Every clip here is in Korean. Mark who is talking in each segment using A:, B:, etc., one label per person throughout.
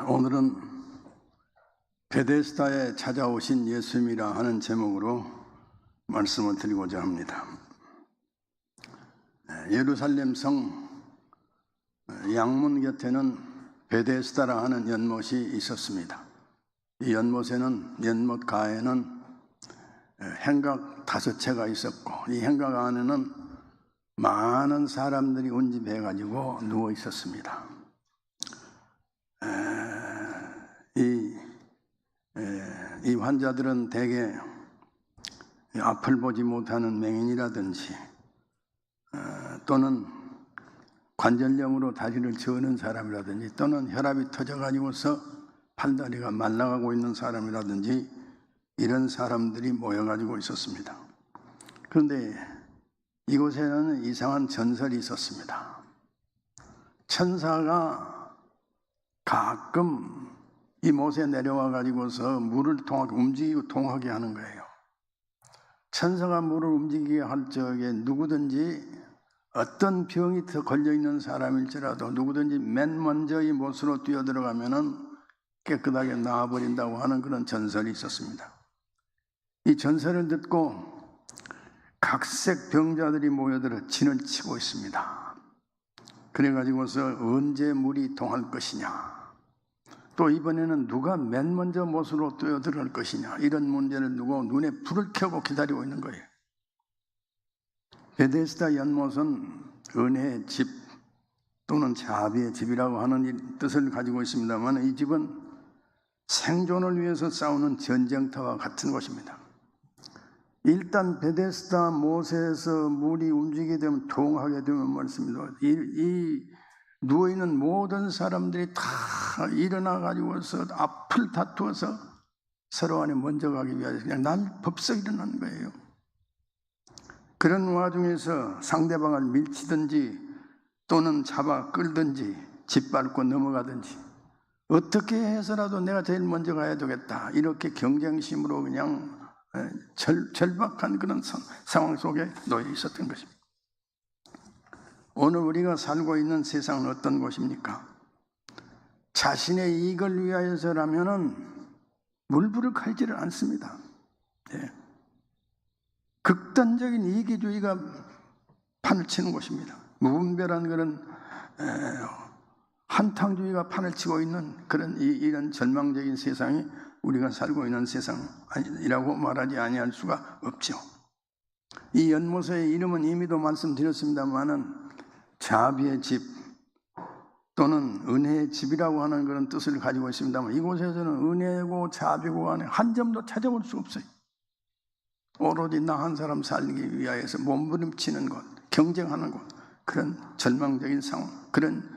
A: 오늘은 베데스다에 찾아오신 예수님이라 하는 제목으로 말씀을 드리고자 합니다. 예루살렘 성 양문 곁에는 베데스다라 하는 연못이 있었습니다. 이 연못에는 연못 가에는 행각 5채가 있었고, 이 행각 안에는 많은 사람들이 운집해 가지고 누워 있었습니다. 이 환자들은 대개 앞을 보지 못하는 맹인이라든지 또는 관절염으로 다리를 저는 사람이라든지 또는 혈압이 터져가지고서 팔다리가 말라가고 있는 사람이라든지 이런 사람들이 모여가지고 있었습니다. 그런데 이곳에는 이상한 전설이 있었습니다. 천사가 가끔 이 못에 내려와 가지고서 물을 움직이고 통하게 하는 거예요. 천사가 물을 움직이게 할 적에 누구든지 어떤 병이 더 걸려있는 사람일지라도 누구든지 맨 먼저 이 못으로 뛰어들어가면은 깨끗하게 나아버린다고 하는 그런 전설이 있었습니다. 이 전설을 듣고 각색 병자들이 모여들어 진을 치고 있습니다. 그래가지고서 언제 물이 통할 것이냐, 또 이번에는 누가 맨 먼저 못으로 뛰어들어갈 것이냐, 이런 문제를 두고 눈에 불을 켜고 기다리고 있는 거예요. 베데스다 연못은 은혜의 집 또는 자비의 집이라고 하는 뜻을 가지고 있습니다만, 이 집은 생존을 위해서 싸우는 전쟁터와 같은 곳입니다. 일단 베데스다 못에서 물이 움직이게 되면, 통하게 되면 말씀입니다. 이 누워있는 모든 사람들이 다 일어나 가지고서 앞을 다투어서 서로 간에 먼저 가기 위해서 그냥 날법석 일어나는 거예요. 그런 와중에서 상대방을 밀치든지 또는 잡아 끌든지 짓밟고 넘어가든지 어떻게 해서라도 내가 제일 먼저 가야 되겠다, 이렇게 경쟁심으로 그냥 절박한 그런 상황 속에 놓여 있었던 것입니다. 오늘 우리가 살고 있는 세상은 어떤 곳입니까? 자신의 이익을 위하여서라면은 물부룩하지를 않습니다. 극단적인 이기주의가 판을 치는 곳입니다. 무분별한 그런 한탕주의가 판을 치고 있는 그런 이런 절망적인 세상이 우리가 살고 있는 세상이라고 말하지 아니할 수가 없죠. 이 연못의 이름은 이미도 말씀드렸습니다만은 자비의 집 또는 은혜의 집이라고 하는 그런 뜻을 가지고 있습니다만, 이곳에서는 은혜고 자비고 간에 한 점도 찾아볼 수 없어요. 오로지 나 한 사람 살기 위하여서 몸부림치는 곳, 경쟁하는 곳, 그런 절망적인 상황, 그런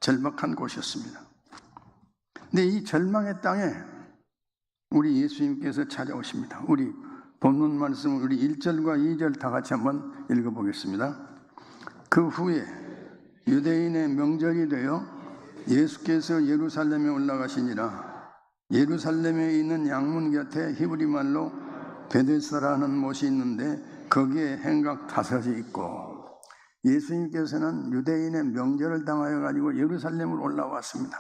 A: 절박한 곳이었습니다. 근데 이 절망의 땅에 우리 예수님께서 찾아오십니다. 우리 본문 말씀을 우리 1절과 2절 다 같이 한번 읽어보겠습니다. 그 후에 유대인의 명절이 되어 예수께서 예루살렘에 올라가시니라. 예루살렘에 있는 양문 곁에 히브리 말로 베데스다라는 못이 있는데 거기에 행각 5이 있고, 예수님께서는 유대인의 명절을 당하여 가지고 예루살렘으로 올라왔습니다.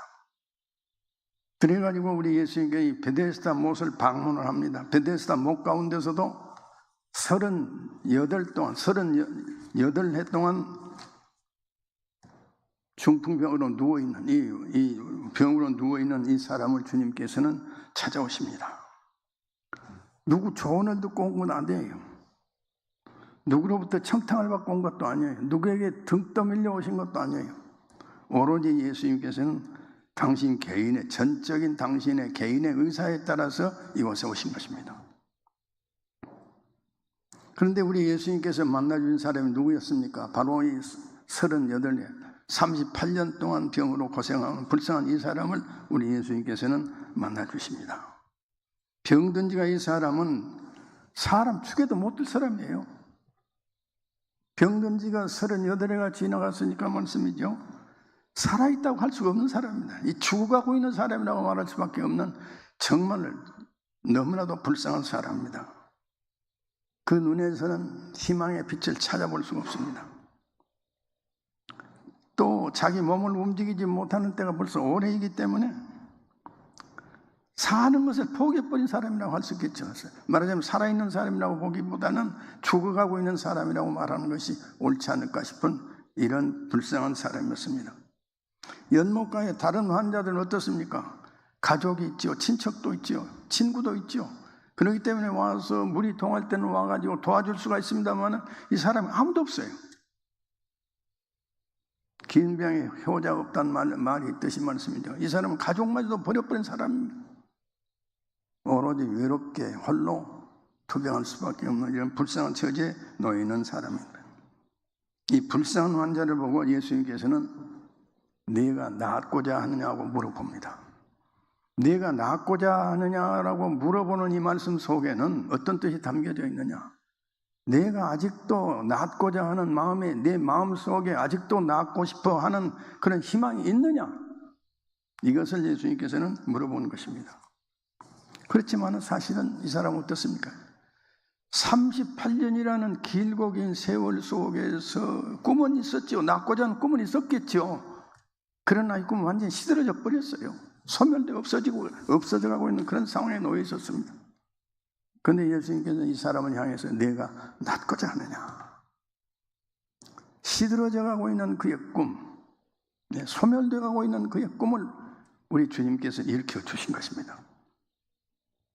A: 그래가지고 우리 예수님께 이 베데스다 못을 방문을 합니다. 베데스다 못 가운데서도 38해 동안 중풍병으로 누워있는 이 병으로 누워있는 이 사람을 주님께서는 찾아오십니다. 누구 조언을 듣고 온 건 아니에요. 누구로부터 청탕을 받고 온 것도 아니에요. 누구에게 등 떠밀려 오신 것도 아니에요. 오로지 예수님께서는 당신 개인의 전적인 당신의 개인의 의사에 따라서 이곳에 오신 것입니다. 그런데 우리 예수님께서 만나준 사람이 누구였습니까? 바로 이 38년 38년 동안 병으로 고생하는 불쌍한 이 사람을 우리 예수님께서는 만나주십니다. 병든 지가 이 사람은 사람 죽여도 못 될 사람이에요. 병든 지가 38해가 지나갔으니까 말씀이죠. 살아있다고 할 수가 없는 사람입니다. 이 죽어가고 있는 사람이라고 말할 수밖에 없는 정말 너무나도 불쌍한 사람입니다. 그 눈에서는 희망의 빛을 찾아볼 수가 없습니다. 또 자기 몸을 움직이지 못하는 때가 벌써 오래이기 때문에 사는 것을 포기해버린 사람이라고 할 수 있겠죠. 말하자면 살아있는 사람이라고 보기보다는 죽어가고 있는 사람이라고 말하는 것이 옳지 않을까 싶은 이런 불쌍한 사람이었습니다. 연못가에 다른 환자들은 어떻습니까? 가족이 있죠. 친척도 있죠. 친구도 있죠. 그렇기 때문에 와서 물이 동할 때는 와가지고 도와줄 수가 있습니다만 이 사람이 아무도 없어요. 긴 병에 효자가 없다는 말이 있듯이 말씀이죠. 이 사람은 가족마저도 버려버린 사람입니다. 오로지 외롭게 홀로 투병할 수밖에 없는 이런 불쌍한 처지에 놓여 있는 사람입니다. 이 불쌍한 환자를 보고 예수님께서는 네가 낫고자 하느냐고 물어봅니다. 네가 낫고자 하느냐라고 물어보는 이 말씀 속에는 어떤 뜻이 담겨져 있느냐? 내가 아직도 낫고자 하는 마음에 내 마음 속에 아직도 낫고 싶어 하는 그런 희망이 있느냐? 이것을 예수님께서는 물어보는 것입니다. 그렇지만 사실은 이 사람은 어떻습니까? 38년이라는 길고 긴 세월 속에서 꿈은 있었죠. 낫고자 하는 꿈은 있었겠죠. 그러나 이 꿈은 완전히 시들어져 버렸어요. 소멸되고 없어져가고 있는 그런 상황에 놓여 있었습니다. 그런데 예수님께서는 이 사람을 향해서 내가 낫고자 하느냐. 시들어져가고 있는 그의 꿈, 소멸되어가고 있는 그의 꿈을 우리 주님께서 일으켜 주신 것입니다.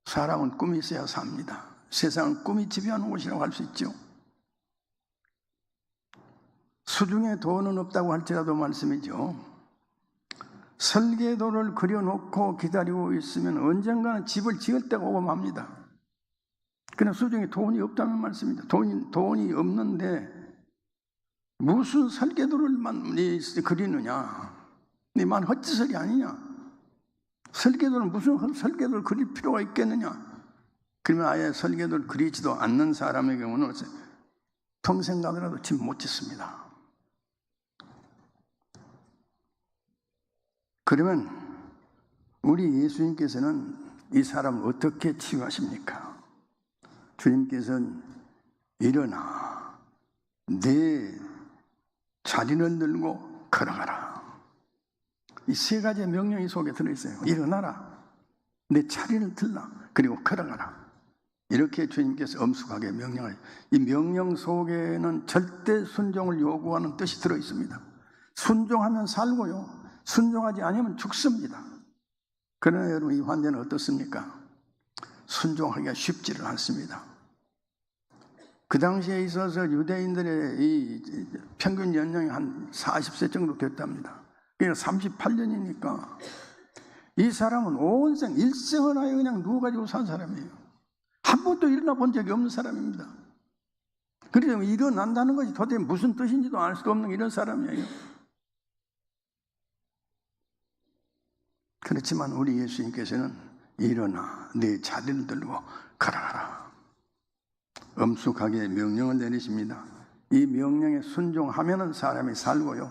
A: 사람은 꿈이 있어야 삽니다. 세상은 꿈이 지배하는 곳이라고 할 수 있죠. 수중에 돈은 없다고 할지라도 말씀이죠. 설계도를 그려놓고 기다리고 있으면 언젠가는 집을 지을 때가 오고 맙니다. 그러나 수중에 돈이 없다는 말씀입니다. 돈이 없는데 무슨 설계도를 그리느냐? 네 만 헛짓설이 아니냐? 설계도는 무슨 설계도를 그릴 필요가 있겠느냐? 그러면 아예 설계도를 그리지도 않는 사람의 경우는 평생 가더라도 집 못 짓습니다. 그러면 우리 예수님께서는 이 사람을 어떻게 치유하십니까? 주님께서는 일어나 내 자리를 들고 걸어가라. 이 세 가지의 명령이 속에 들어있어요. 일어나라, 내 자리를 들라, 그리고 걸어가라. 이렇게 주님께서 엄숙하게 명령을, 이 명령 속에는 절대 순종을 요구하는 뜻이 들어있습니다. 순종하면 살고요, 순종하지 않으면 죽습니다. 그러나 여러분, 이 환자는 어떻습니까? 순종하기가 쉽지를 않습니다. 그 당시에 있어서 유대인들의 이 평균 연령이 한 40세 정도 됐답니다. 그러니까 38년이니까 이 사람은 온 생, 일생을 하여 그냥 누워가지고 산 사람이에요. 한 번도 일어나 본 적이 없는 사람입니다. 그래서 일어난다는 것이 도대체 무슨 뜻인지도 알 수도 없는 이런 사람이에요. 그렇지만 우리 예수님께서는 일어나 내 자리를 들고 걸어가라. 엄숙하게 명령을 내리십니다. 이 명령에 순종하면 사람이 살고요,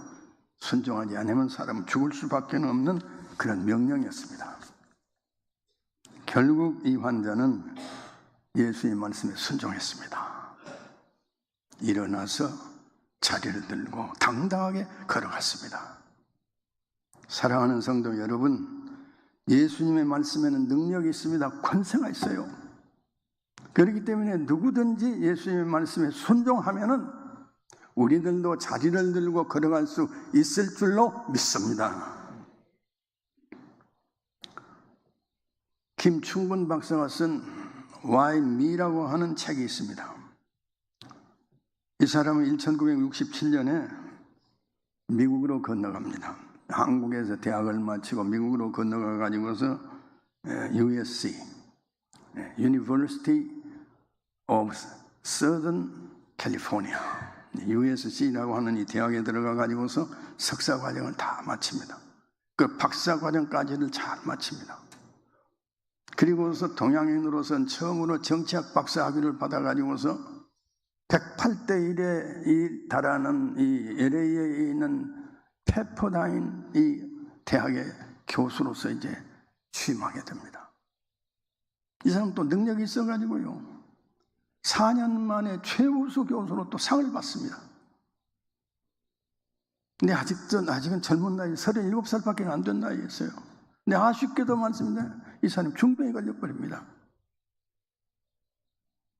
A: 순종하지 않으면 사람은 죽을 수밖에 없는 그런 명령이었습니다. 결국 이 환자는 예수의 말씀에 순종했습니다. 일어나서 자리를 들고 당당하게 걸어갔습니다. 사랑하는 성도 여러분, 예수님의 말씀에는 능력이 있습니다. 권세가 있어요. 그렇기 때문에 누구든지 예수님의 말씀에 순종하면은 우리들도 자리를 들고 걸어갈 수 있을 줄로 믿습니다. 김충근 박사가 쓴 Why Me라고 하는 책이 있습니다. 이 사람은 1967년에 미국으로 건너갑니다. 한국에서 대학을 마치고 미국으로 건너가 가지고서 USC, University of Southern California, USC라고 하는 이 대학에 들어가 가지고서 석사 과정을 다 마칩니다. 그 박사 과정까지를 잘 마칩니다. 그리고서 동양인으로서는 처음으로 정치학 박사 학위를 받아 가지고서 108대 1에 달하는 이 LA에 있는 페퍼다인 이 대학의 교수로서 이제 취임하게 됩니다. 이 사람 또 능력이 있어가지고요, 4년 만에 최우수 교수로 또 상을 받습니다. 근데 아직은 젊은 나이, 37살밖에 안 된 나이였어요. 근데 아쉽게도 많습니다. 이 사람이 중병에 걸려버립니다.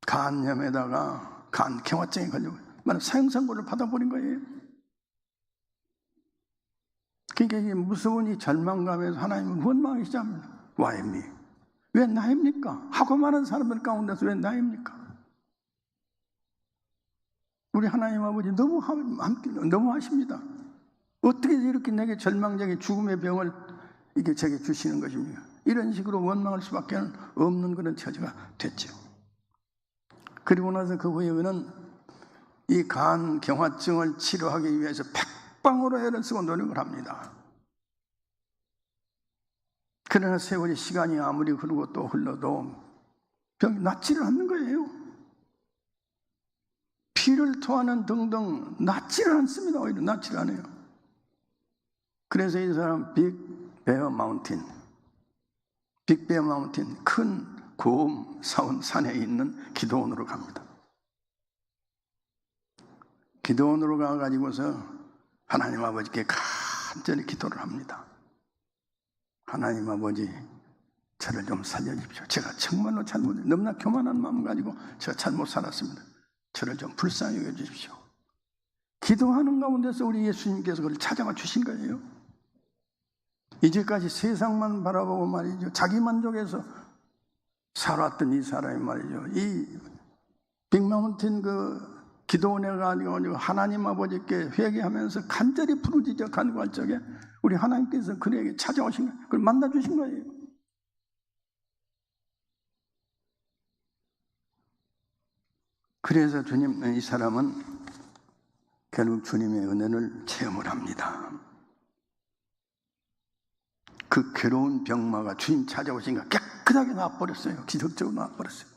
A: 간염에다가 간경화증에 걸려버려요. 사형선고를 받아버린 거예요. 그러니까 이게 무서운 이 절망감에서 하나님은 원망하기 시작합니다. Why me? 왜 나입니까? 하고 많은 사람들 가운데서 왜 나입니까? 우리 하나님 아버지 너무 하십니다. 어떻게 이렇게 내게 절망적인 죽음의 병을 이게 제게 주시는 것입니까? 이런 식으로 원망할 수밖에 없는 그런 처지가 됐죠. 그리고 나서 그 후에는 이 간경화증을 치료하기 위해서 백방으로 애를 쓰고 노력을 합니다. 그러나 세월이 시간이 아무리 흐르고 또 흘러도 병이 낫지를 않는 거예요. 피를 토하는 등등 낫지를 않습니다. 오히려 낫지를 않아요. 그래서 이 사람 빅베어 마운틴, 큰 고음 산에 있는 기도원으로 갑니다. 기도원으로 가가지고서 하나님 아버지께 간절히 기도를 합니다. 하나님 아버지, 저를 좀 살려주십시오. 제가 정말로 너무나 교만한 마음 가지고 제가 잘못 살았습니다. 저를 좀 불쌍히 여겨주십시오. 기도하는 가운데서 우리 예수님께서 그걸 찾아와 주신 거예요. 이제까지 세상만 바라보고 말이죠, 자기 만족에서 살았던 이 사람이 말이죠, 이 빅마운틴 그 기도원에 가지고 하나님 아버지께 회개하면서 간절히 부르짖어 간구할 적에 우리 하나님께서 그에게 찾아오신 거예요. 그걸 만나주신 거예요. 그래서 이 사람은 결국 주님의 은혜를 체험을 합니다. 그 괴로운 병마가 주님 찾아오시니까 깨끗하게 나와버렸어요. 기적적으로 나와버렸어요.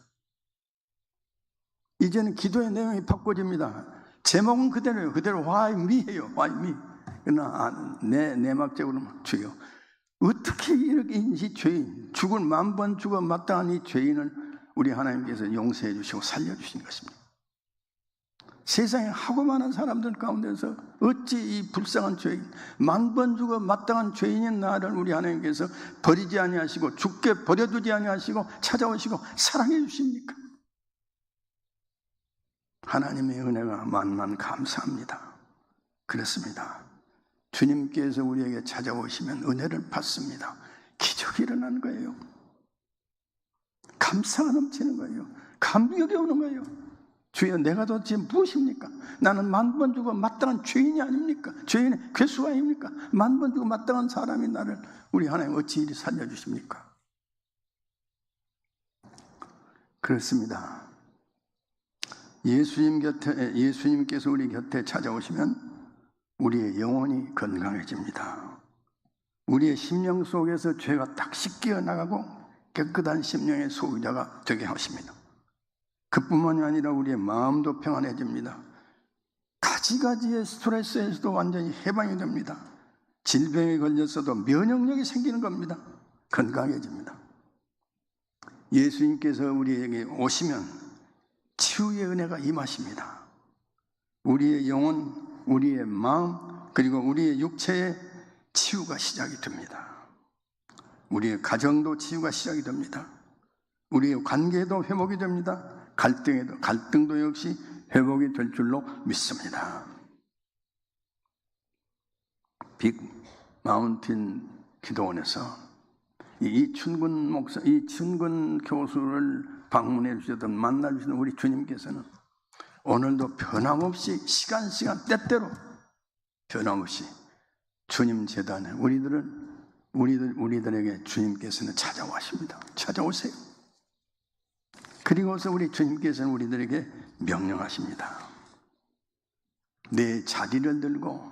A: 이제는 기도의 내용이 바꿔집니다. 제목은 그대로예요. 그대로 Why me예요. Why me. 그러나 내막적으로는 주여, 어떻게 이렇게 이 죄인, 죽을 10,000번 죽어 마땅한 이 죄인을 우리 하나님께서 용서해 주시고 살려주신 것입니다. 세상에 하고 많은 사람들 가운데서 어찌 이 불쌍한 죄인, 10,000번 죽어 마땅한 죄인인 나를 우리 하나님께서 버리지 아니하시고 죽게 버려두지 아니하시고 찾아오시고 사랑해 주십니까? 하나님의 은혜가 만만 감사합니다. 그렇습니다. 주님께서 우리에게 찾아오시면 은혜를 받습니다. 기적이 일어나는 거예요. 감사가 넘치는 거예요. 감격이 오는 거예요. 주여, 내가 도대체 무엇입니까? 나는 10,000번 죽어 마땅한 죄인이 아닙니까? 죄인의 괴수가 아닙니까? 10,000번 죽어 마땅한 사람이 나를 우리 하나님 어찌 이리 살려주십니까? 그렇습니다. 예수님께서 우리 곁에 찾아오시면 우리의 영혼이 건강해집니다. 우리의 심령 속에서 죄가 딱 씻겨 나가고 깨끗한 심령의 소유자가 되게 하십니다. 그뿐만이 아니라 우리의 마음도 평안해집니다. 가지가지의 스트레스에서도 완전히 해방이 됩니다. 질병에 걸렸어도 면역력이 생기는 겁니다. 건강해집니다. 예수님께서 우리에게 오시면 치유의 은혜가 임하십니다. 우리의 영혼, 우리의 마음, 그리고 우리의 육체의 치유가 시작이 됩니다. 우리의 가정도 치유가 시작이 됩니다. 우리의 관계도 회복이 됩니다. 갈등도 역시 회복이 될 줄로 믿습니다. 빅 마운틴 기도원에서 이춘근 교수를 방문해 주셨던, 만나 주시는 우리 주님께서는 오늘도 변함없이 시간 때때로 변함없이 주님 재단에 우리들에게 주님께서는 찾아오십니다. 찾아오세요. 그리고서 우리 주님께서는 우리들에게 명령하십니다. 내 자리를 들고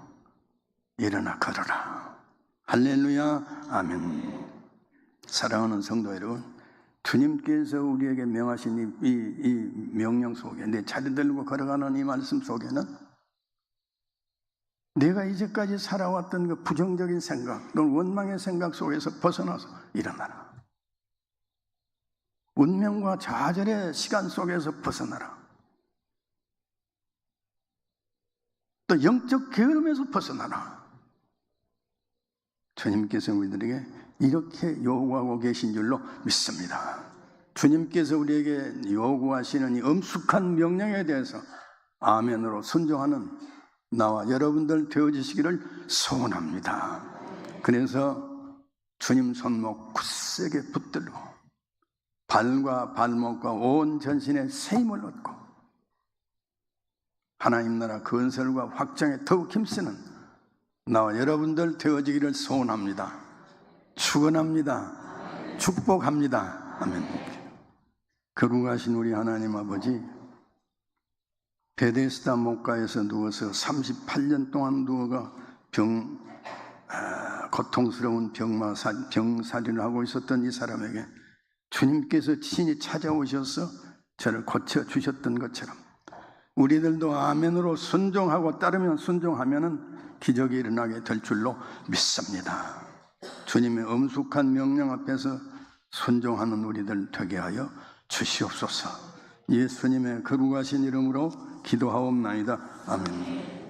A: 일어나 걸어라. 할렐루야, 아멘. 사랑하는 성도 여러분, 주님께서 우리에게 명하신 이 명령 속에, 내 자리 들고 걸어가는 이 말씀 속에는 내가 이제까지 살아왔던 그 부정적인 생각, 또는 원망의 생각 속에서 벗어나서 일어나라. 운명과 좌절의 시간 속에서 벗어나라. 또 영적 게으름에서 벗어나라. 주님께서 우리들에게 이렇게 요구하고 계신 줄로 믿습니다. 주님께서 우리에게 요구하시는 이 엄숙한 명령에 대해서 아멘으로 순종하는 나와 여러분들 되어지시기를 소원합니다. 그래서 주님 손목 굳세게 붙들고 발과 발목과 온 전신에 새 힘을 얻고 하나님 나라 건설과 확장에 더욱 힘쓰는 나와 여러분들 되어지기를 소원합니다. 축원합니다. 축복합니다. 아멘. 거룩하신 우리 하나님 아버지, 베데스다 목가에서 누워서 38년 동안 누워가 고통스러운 병살이를 하고 있었던 이 사람에게 주님께서 친히 찾아오셔서 저를 고쳐주셨던 것처럼 우리들도 아멘으로 순종하고 따르면 순종하면 기적이 일어나게 될 줄로 믿습니다. 주님의 엄숙한 명령 앞에서 순종하는 우리들 되게 하여 주시옵소서. 예수님의 거룩하신 이름으로 기도하옵나이다. 아멘.